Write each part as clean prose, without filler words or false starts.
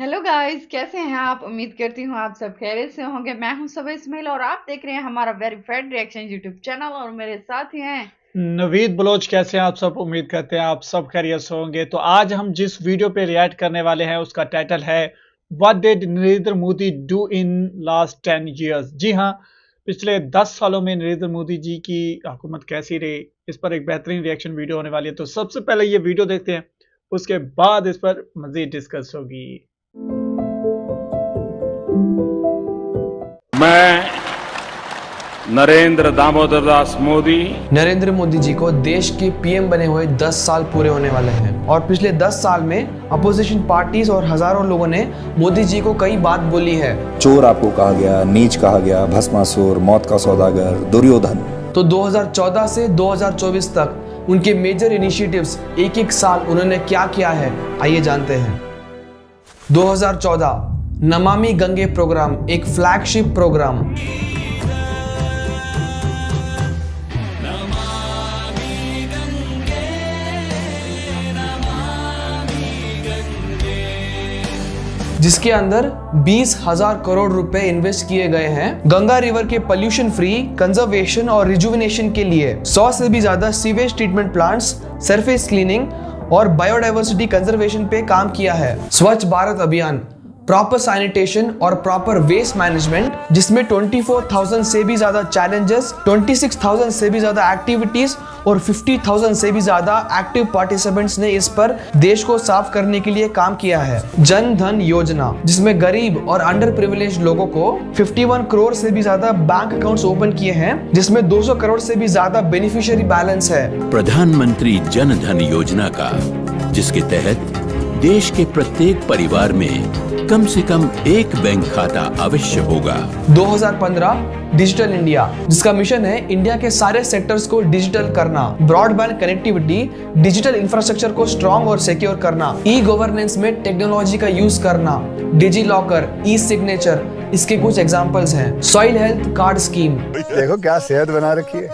Hello guys, कैसे हैं आप? उम्मीद करती हूँ आप सब खैरियत से होंगे। मैं हूं सबा इस्माइल और आप देख रहे हैं हमारा वेरीफाइड रिएक्शन यूट्यूब चैनल और मेरे साथ ही हैं नवीद बलोच। कैसे हैं आप सब? उम्मीद करते हैं आप सब खैरियत से होंगे। तो आज हम जिस वीडियो पे रिएक्ट करने वाले हैं उसका टाइटल है what did Narendra Modi do in last 10 years. जी हाँ, पिछले 10 सालों में नरेंद्र मोदी जी की हुकूमत कैसी रही, इस पर एक बेहतरीन रिएक्शन वीडियो होने वाली है। तो सबसे पहले ये वीडियो देखते हैं, उसके बाद इस पर मजीद डिस्कस होगी। मैं नरेंद्र दामोदर दास मोदी नरेंद्र मोदी जी को देश के पीएम बने हुए 10 साल पूरे होने वाले हैं और पिछले 10 साल में अपोजिशन पार्टीज और हजारों लोगों ने मोदी जी को कई बात बोली है। चोर आपको कहा गया, नीच कहा गया, भस्मासुर, मौत का सौदागर, दुर्योधन। तो 2014 से 2024 तक उनके मेजर इनिशिएटिव्स एक एक साल उन्होंने क्या किया है, आइए जानते हैं। 2014 नमामि गंगे प्रोग्राम, एक फ्लैगशिप प्रोग्राम। जिसके अंदर 20,000 करोड़ रुपए इन्वेस्ट किए गए हैं गंगा रिवर के पोल्यूशन फ्री कंजर्वेशन और रिजुविनेशन के लिए। 100 से भी ज्यादा sewage treatment plants, surface cleaning और बायोडाइवर्सिटी कंजर्वेशन पे काम किया है। स्वच्छ भारत अभियान, प्रॉपर सैनिटेशन और प्रॉपर वेस्ट मैनेजमेंट, जिसमें 24,000 से भी ज्यादा चैलेंजेस, 26,000 से भी ज्यादा एक्टिविटीज और 50,000 से भी ज्यादा एक्टिव पार्टिसिपेंट्स ने इस पर देश को साफ करने के लिए काम किया है। जन धन योजना, जिसमें गरीब और अंडर प्रिविलेज लोगों को 51 करोड़ से भी ज्यादा बैंक अकाउंट्स ओपन किए हैं, जिसमें 200 करोड़ से भी ज्यादा बेनिफिशियरी बैलेंस है। प्रधानमंत्री जन धन योजना का, जिसके तहत देश के प्रत्येक परिवार में कम से कम एक बैंक खाता अवश्य होगा। 2015 डिजिटल इंडिया, जिसका मिशन है इंडिया के सारे सेक्टर्स को डिजिटल करना, ब्रॉडबैंड कनेक्टिविटी, डिजिटल इंफ्रास्ट्रक्चर को स्ट्रॉन्ग और सिक्योर करना, ई गवर्नेंस में टेक्नोलॉजी का यूज करना, डिजी लॉकर, ई सिग्नेचर, इसके कुछ एग्जांपल्स हैं। Soil health card scheme. देखो क्या सेहत बना रखी है।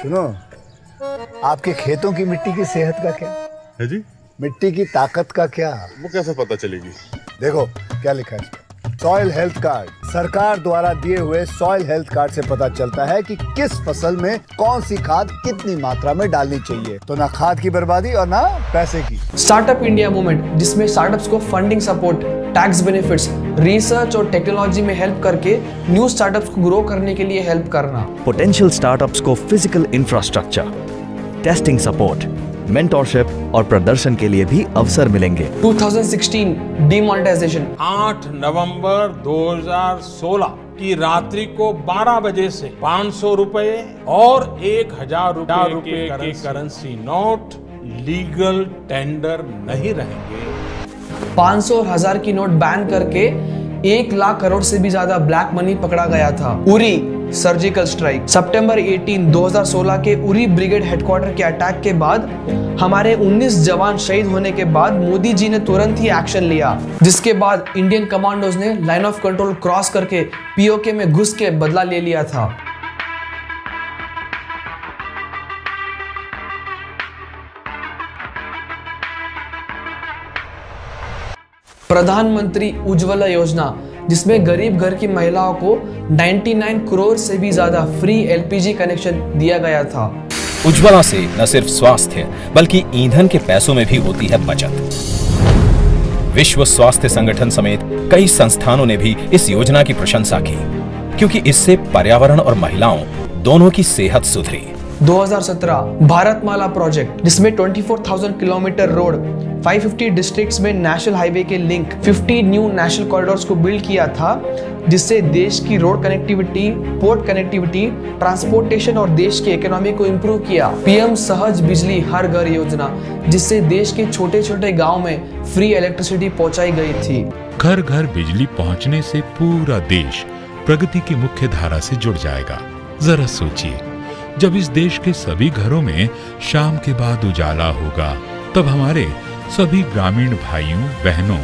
सुनो, आपके खेतों की मिट्टी की सेहत का क्या है जी? मिट्टी की ताकत का क्या? वो कैसे पता चलेगी? देखो क्या लिखा है इस पर, सॉइल हेल्थ कार्ड। सरकार द्वारा दिए हुए सॉइल हेल्थ कार्ड से पता चलता है कि किस फसल में कौन सी खाद कितनी मात्रा में डालनी चाहिए, तो ना खाद की बर्बादी और ना पैसे की। स्टार्टअप इंडिया मूवमेंट, जिसमें स्टार्टअप्स को funding support, tax benefits, research और टेक्नोलॉजी में हेल्प करके न्यू स्टार्टअप्स को ग्रो करने के लिए हेल्प करना। पोटेंशियल स्टार्टअप्स को physical infrastructure, testing support, mentorship और प्रदर्शन के लिए भी अवसर मिलेंगे। 2016 डिमोनेटाइजेशन। 8 नवंबर 2016 की रात्रि को 12 बजे से 500 रुपए और 1,000 रुपए के करेंसी नोट लीगल टेंडर नहीं रहेंगे। 500 और 1000 की नोट बैन करके 1 लाख करोड़ से भी ज्यादा ब्लैक मनी पकड़ा गया था। उरी सर्जिकल स्ट्राइक, सितंबर 18, 2016 के उरी ब्रिगेड हेडक्वार्टर के अटैक के बाद हमारे 19 जवान शहीद होने के बाद मोदी जी ने तुरंत ही एक्शन लिया, जिसके बाद इंडियन कमांडोज ने लाइन ऑफ कंट्रोल क्रॉस करके पीओके में घुस के बदला ले लिया था। प्रधानमंत्री उज्ज्वला योजना, जिसमें गरीब घर की महिलाओं को 99 करोड़ से भी ज्यादा फ्री एलपीजी कनेक्शन दिया गया था। उज्ज्वला से न सिर्फ स्वास्थ्य बल्कि ईंधन के पैसों में भी होती है बचत। विश्व स्वास्थ्य संगठन समेत कई संस्थानों ने भी इस योजना की प्रशंसा की, क्योंकि इससे पर्यावरण और महिलाओं दोनों की सेहत सुधरी। 2017 भारतमाला प्रोजेक्ट, जिसमें 24,000 किलोमीटर रोड, 550 डिस्ट्रिक्ट्स में नेशनल हाईवे के लिंक, 50 न्यू नेशनल कॉरिडोर्स को बिल्ड किया था, जिससे देश की road connectivity, port connectivity, transportation और देश की इकोनॉमी को इंप्रूव किया। पीएम सहज बिजली हर घर योजना, जिससे देश के छोटे छोटे गांव में फ्री इलेक्ट्रिसिटी पहुंचाई गई थी। घर घर बिजली पहुंचने से पूरा देश प्रगति की मुख्य धारा से जुड़ जाएगा। जरा सोचिए, जब इस देश के सभी घरों में शाम के बाद उजाला होगा, तब हमारे सभी ग्रामीण भाइयों, बहनों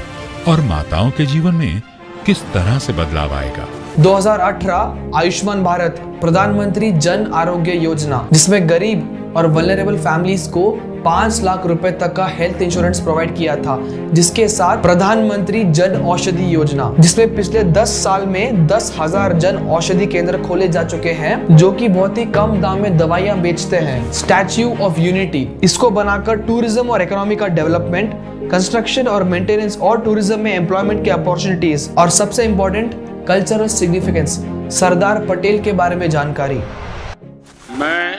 और माताओं के जीवन में किस तरह से बदलाव आएगा। 2018 आयुष्मान भारत प्रधानमंत्री जन आरोग्य योजना, जिसमें गरीब और वल्नरेबल फैमिलीज को 5 लाख रुपए तक का हेल्थ इंश्योरेंस प्रोवाइड किया था, जिसके साथ प्रधानमंत्री जन औषधि योजना, जिसमें पिछले 10 साल में 10,000 जन औषधि केंद्र खोले जा चुके हैं, जो कि बहुत ही कम दाम में दवाइयां बेचते हैं। स्टैच्यू ऑफ यूनिटी, इसको बनाकर टूरिज्म और इकोनॉमी का डेवलपमेंट, कंस्ट्रक्शन और मेंटेनेंस और टूरिज्म में एम्प्लॉयमेंट की अपॉर्चुनिटीज और सबसे important cultural significance, Sardar Patel के बारे में जानकारी। मैं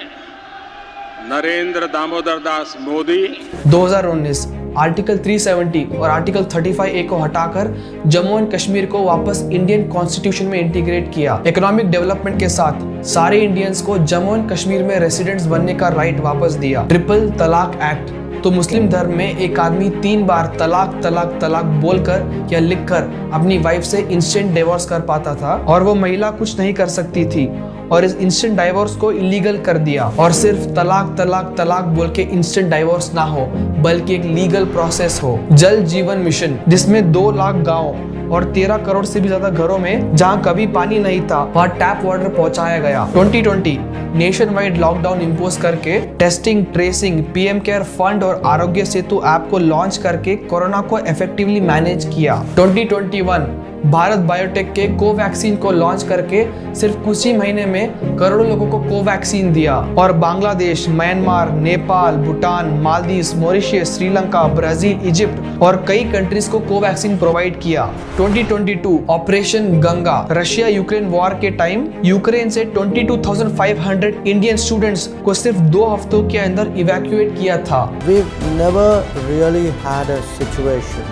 नरेंद्र दामोदर दास मोदी 2019 आर्टिकल 370 और आर्टिकल 35A को हटाकर जम्मू एंड कश्मीर को वापस इंडियन कॉन्स्टिट्यूशन में इंटीग्रेट किया। इकोनॉमिक डेवलपमेंट के साथ सारे इंडियंस को जम्मू एंड कश्मीर में रेसिडेंट्स बनने का राइट वापस दिया। ट्रिपल तलाक एक्ट, तो मुस्लिम धर्म में एक आदमी 3 बार तलाक तलाक तलाक बोलकर या लिखकर अपनी वाइफ से इंस्टेंट डिवोर्स कर पाता था और वो महिला कुछ नहीं कर सकती थी, और इस इंस्टेंट डाइवोर्स को इलीगल कर दिया। और सिर्फ तलाक तलाक तलाक बोल के इंस्टेंट डाइवोर्स ना हो, बल्कि एक लीगल प्रोसेस हो। जल जीवन मिशन, जिसमें 2 लाख गांव और 13 करोड़ से भी ज्यादा घरों में जहां कभी पानी नहीं था वहां टैप वाटर पहुंचाया गया। 2020 नेशन वाइड लॉकडाउन इंपोज करके testing, tracing, PM care fund और आरोग्य सेतु ऐप को लॉन्च करके कोरोना को इफेक्टिवली मैनेज किया। 2021 भारत बायोटेक के कोवैक्सीन को लॉन्च करके सिर्फ कुछ ही महीने में करोड़ों लोगों को कोवैक्सीन दिया। और Bangladesh, Myanmar, Nepal, Bhutan, Maldives, Mauritius, Sri Lanka, Brazil, Egypt और कई कंट्रीज को कोवैक्सीन प्रोवाइड किया। 2022 operation Ganga, Russia Ukraine war के टाइम यूक्रेन से 22,500 इंडियन स्टूडेंट्स को सिर्फ 2 हफ्तों के अंदर इवैक्यूएट किया था। We've never really had a situation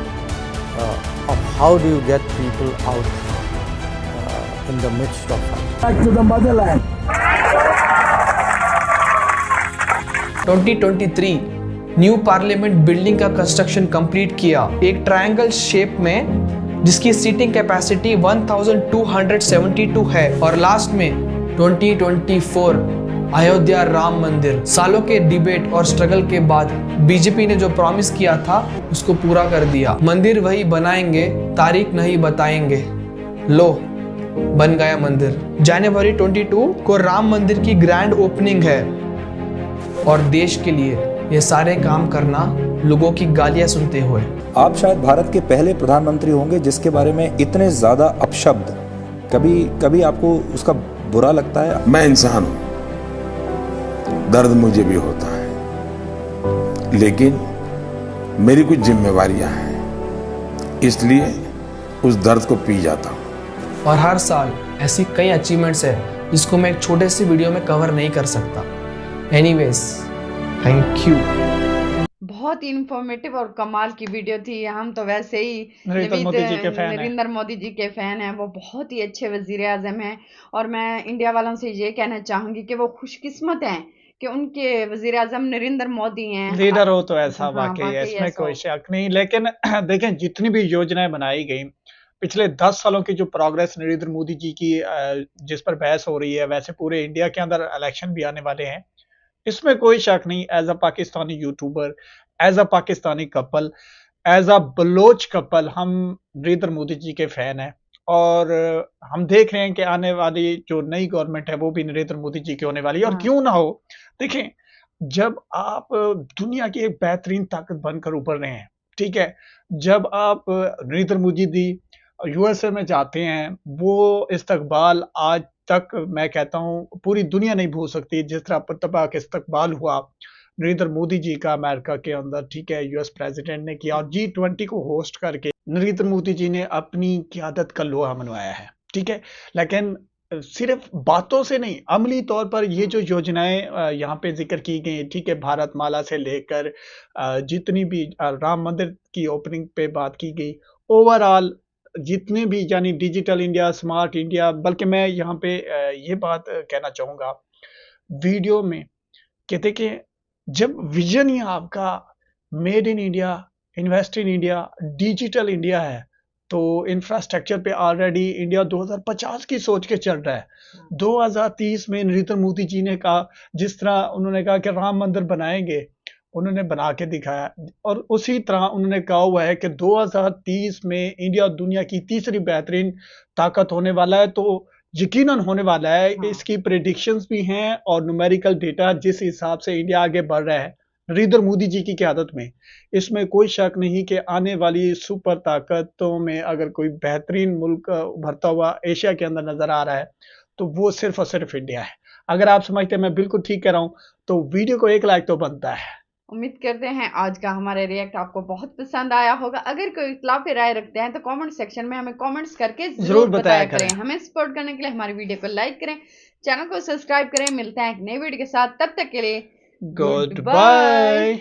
of how do you get people out in the midst of it. Back to the motherland. 2023 new parliament building का कंस्ट्रक्शन कंप्लीट किया, एक ट्रायंगल शेप में जिसकी सीटिंग कैपेसिटी 1272 है। और last में 2024 अयोध्या राम मंदिर, सालों के डिबेट और स्ट्रगल के बाद बीजेपी ने जो प्रॉमिस किया था उसको पूरा कर दिया। मंदिर वही बनाएंगे, तारीख नहीं बताएंगे, लो बन गया मंदिर। जनवरी 22 को राम मंदिर की ग्रैंड ओपनिंग है। और देश के लिए ये सारे काम करना लोगों की गालियां सुनते हुए। आप शायद भारत के पहले प्रधानमंत्री होंगे जिसके बारे में इतने ज्यादा अपशब्द, कभी आपको उसका बुरा लगता है? मैं इंसान हूं, दर्द मुझे भी होता है, लेकिन मेरी कुछ जिम्मेवारियां हैं, इसलिए उस दर्द को पी जाता हूं। और हर साल ऐसी कई अचीवमेंट्स है जिसको मैं एक छोटे से वीडियो में कवर नहीं कर सकता। Anyways, thank you. बहुत ही इंफॉर्मेटिव और कमाल की वीडियो थी। हम तो वैसे ही नरेंद्र मोदी जी के फैन हैं। नरेंद्र मोदी जी के फैन हैं। वो बहुत ही अच्छे वजीर आजम हैं और मैं इंडिया वालों से ये कहना चाहूंगी कि वो खुशकिस्मत हैं कि उनके वजीर आजम नरेंद्र मोदी हैं। लीडर हो तो ऐसा हाँ, वाकई है, वाकई इसमें ऐसा कोई हो। शक नहीं। लेकिन देखें, जितनी भी योजनाएं बनाई गई पिछले 10 सालों की, जो प्रोग्रेस नरेंद्र मोदी जी की जिस पर बहस हो रही है, वैसे पूरे इंडिया के अंदर इलेक्शन भी आने वाले हैं, इसमें कोई शक नहीं। As a Pakistani YouTuber, as a Pakistani couple, as a Baloch couple, हम नरेंद्र मोदी जी के फैन हैं। और हम देख रहे हैं कि आने वाली जो नई गवर्नमेंट है वो भी नरेंद्र मोदी जी की होने वाली है। और क्यों ना हो, देखें, जब आप दुनिया की एक बेहतरीन ताकत बनकर उभर रहे हैं, ठीक है, जब आप नरेंद्र मोदी जी यूएसए में जाते हैं, वो इस्तकबाल आज तक मैं कहता हूं पूरी दुनिया नहीं भूल सकती। जिस तरह पुरतबाक इस्तकबाल हुआ नरेंद्र मोदी जी का अमेरिका के अंदर, ठीक है, यूएस प्रेसिडेंट ने किया, और G20 को होस्ट करके नरेंद्र मोदी जी ने अपनी क़यादत का लोहा मनवाया है, ठीक है। लेकिन सिर्फ बातों से नहीं, अमली तौर पर ये जो योजनाएं यहाँ पे जिक्र की गई, ठीक है, भारत माला से लेकर जितनी भी राम मंदिर की ओपनिंग पे बात की गई, ओवरऑल जितने भी, यानी डिजिटल इंडिया, स्मार्ट इंडिया, बल्कि मैं यहाँ पे ये बात कहना चाहूँगा वीडियो में कि देखिए, जब विजन ही आपका made in India, invest in India, digital India है, तो इंफ्रास्ट्रक्चर पे ऑलरेडी इंडिया 2050 की सोच के चल रहा है। 2030 में नरेंद्र मोदी जी ने कहा, जिस तरह उन्होंने कहा कि राम मंदिर बनाएंगे, उन्होंने बना के दिखाया, और उसी तरह उन्होंने कहा हुआ है कि 2030 में इंडिया दुनिया की तीसरी बेहतरीन ताकत होने वाला है। तो यकीनन होने वाला है। इसकी प्रेडिक्शंस भी हैं और न्यूमेरिकल डेटा जिस हिसाब से इंडिया आगे बढ़ रहा है, नरेंद्र मोदी जी की क़यादत में। इसमें कोई शक नहीं कि आने वाली सुपर ताकतों में अगर कोई बेहतरीन मुल्क उभरता हुआ एशिया के अंदर नजर आ रहा है तो वो सिर्फ और सिर्फ इंडिया है। अगर आप समझते हैं मैं बिल्कुल ठीक कह रहा हूं तो वीडियो को एक लाइक तो बनता है। उम्मीद करते हैं आज का हमारा रिएक्ट आपको बहुत पसंद आया होगा। अगर कोई इख्तिलाफी राय रखते हैं तो कमेंट सेक्शन में हमें कमेंट्स करके जरूर बताया करें। हमें सपोर्ट करने के लिए हमारी वीडियो को लाइक करें, चैनल को सब्सक्राइब करें। मिलते हैं एक नई वीडियो के साथ, तब तक के लिए गुड बाय।